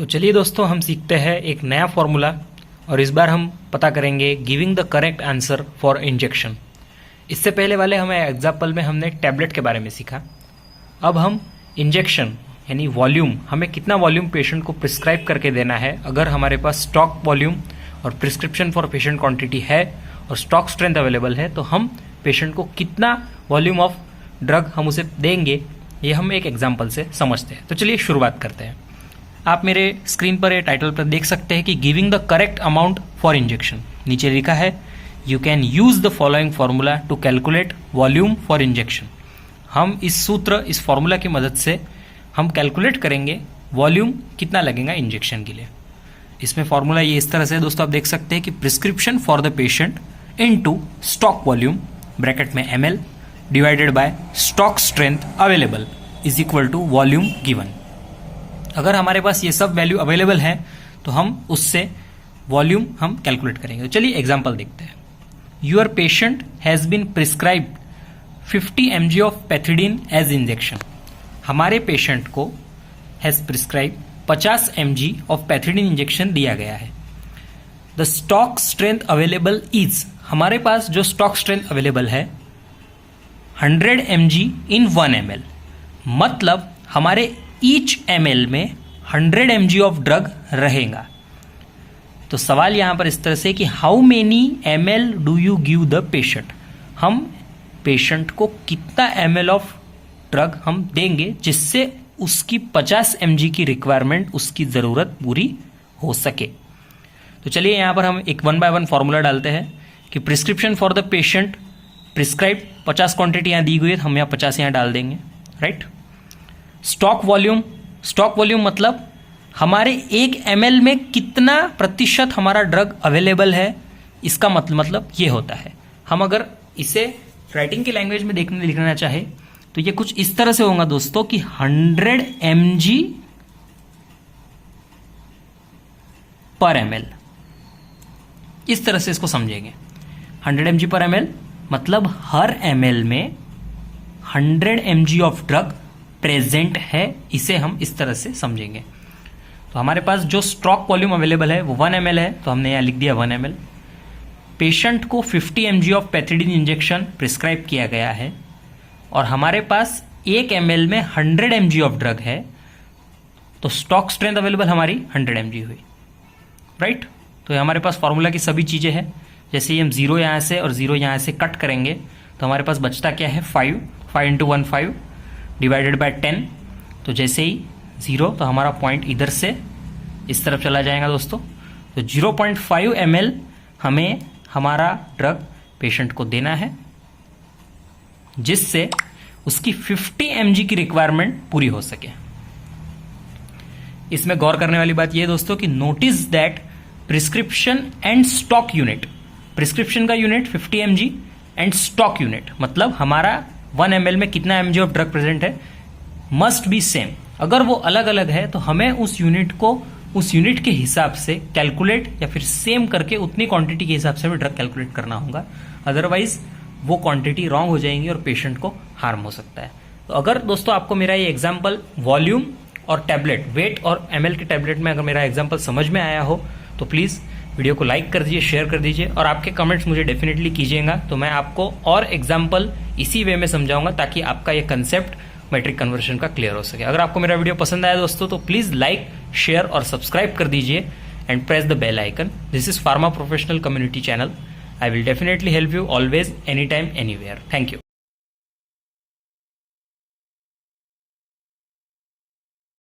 तो चलिए दोस्तों, हम सीखते हैं एक नया फॉर्मूला और इस बार हम पता करेंगे giving the correct answer for injection. इससे पहले वाले हमें एग्जाम्पल में हमने टैबलेट के बारे में सीखा। अब हम इंजेक्शन यानी वॉल्यूम, हमें कितना वॉल्यूम पेशेंट को प्रिस्क्राइब करके देना है। अगर हमारे पास स्टॉक वॉल्यूम और प्रिस्क्रिप्शन फॉर पेशेंट क्वांटिटी है और स्टॉक स्ट्रेंथ अवेलेबल है, तो हम पेशेंट को कितना वॉल्यूम ऑफ ड्रग हम उसे देंगे, ये हम एक एग्जाम्पल से समझते हैं। तो चलिए शुरुआत करते हैं। आप मेरे स्क्रीन पर ये टाइटल पर देख सकते हैं कि giving the correct amount for injection. नीचे लिखा है you can use the following formula to calculate volume for injection. हम इस सूत्र, इस फॉर्मूला की मदद से हम कैलकुलेट करेंगे वॉल्यूम कितना लगेगा इंजेक्शन के लिए। इसमें फॉर्मूला ये इस तरह से दोस्तों, आप देख सकते हैं कि prescription for the patient into stock volume bracket में ml divided by stock strength available is equal to volume given. अगर हमारे पास ये सब वैल्यू अवेलेबल है तो हम उससे वॉल्यूम हम कैलकुलेट करेंगे। तो चलिए एग्जांपल देखते हैं। Your patient has been prescribed 50 mg of pethidine as injection. हमारे पेशेंट को has prescribe 50 mg of pethidine injection दिया गया है। The stock strength available is, हमारे पास जो स्टॉक स्ट्रेंथ अवेलेबल है 100 mg इन 1 ml, मतलब हमारे ईच ml में 100 mg ऑफ ड्रग रहेगा। तो सवाल यहां पर इस तरह से कि how many ml do you give the patient, हम पेशेंट को कितना ml ऑफ ड्रग हम देंगे जिससे उसकी 50 mg की रिक्वायरमेंट, उसकी ज़रूरत पूरी हो सके। तो चलिए यहां पर हम एक 1 बाय 1 फॉर्मूला डालते हैं कि prescription for the patient, prescribe 50 quantity यहाँ दी हुई है, हम यहाँ 50 यहाँ डाल देंगे, right. Stroke volume, stroke volume मतलब हमारे 1 ml में कितना प्रतिशत हमारा ड्रग अवेलेबल है, इसका मतलब ये होता है। हम अगर इसे राइटिंग की लैंग्वेज में लिखना चाहे तो ये कुछ इस तरह से होगा दोस्तों कि 100 mg पर ml, इस तरह से इसको समझेंगे। 100 mg पर ml मतलब हर ml में 100 mg ऑफ ड्रग प्रेजेंट है, इसे हम इस तरह से समझेंगे। तो हमारे पास जो स्टॉक वॉल्यूम अवेलेबल है वो 1 ml है, तो हमने यहाँ लिख दिया 1 ml। पेशेंट को 50 mg of pethidine injection prescribe किया गया है और हमारे पास 1 ml में 100 mg ऑफ ड्रग है, तो स्टॉक स्ट्रेंथ अवेलेबल हमारी 100 mg हुई, राइट। तो हमारे पास फॉर्मूला की सभी चीज़ें हैं। जैसे ही हम 0 यहाँ से और 0 यहाँ से कट करेंगे तो हमारे पास बचता क्या है, 5 इंटू 1 5 डिवाइडेड बाय 10। तो जैसे ही 0 तो हमारा पॉइंट इधर से इस तरफ चला जाएगा दोस्तों। तो 0.5 ml हमें हमारा ड्रग पेशेंट को देना है जिससे उसकी 50 mg की रिक्वायरमेंट पूरी हो सके। इसमें गौर करने वाली बात यह दोस्तों कि notice that prescription and stock unit, prescription का unit 50 mg and stock unit मतलब हमारा 1 ml में कितना mg ऑफ ड्रग प्रेजेंट है मस्ट बी सेम। अगर वो अलग अलग है तो हमें उस यूनिट को उस यूनिट के हिसाब से कैलकुलेट या फिर सेम करके उतनी क्वांटिटी के हिसाब से हमें ड्रग कैलकुलेट करना होगा, अदरवाइज वो क्वांटिटी रॉन्ग हो जाएंगी और पेशेंट को हार्म हो सकता है। तो अगर दोस्तों आपको मेरा ये एग्जाम्पल वॉल्यूम और टैबलेट, वेट और ml के टैबलेट में अगर मेरा एग्जाम्पल समझ में आया हो तो प्लीज़ वीडियो को लाइक कर दीजिए, शेयर कर दीजिए और आपके कमेंट्स मुझे डेफिनेटली कीजिएगा। तो मैं आपको और एग्जाम्पल इसी वे में समझाऊंगा ताकि आपका ये कंसेप्ट मैट्रिक कन्वर्शन का क्लियर हो सके। अगर आपको मेरा वीडियो पसंद आया दोस्तों तो प्लीज़ लाइक, शेयर और सब्सक्राइब कर दीजिए and press the bell icon. This is pharma professional community channel. I will definitely help you always, anytime, anywhere. Thank you.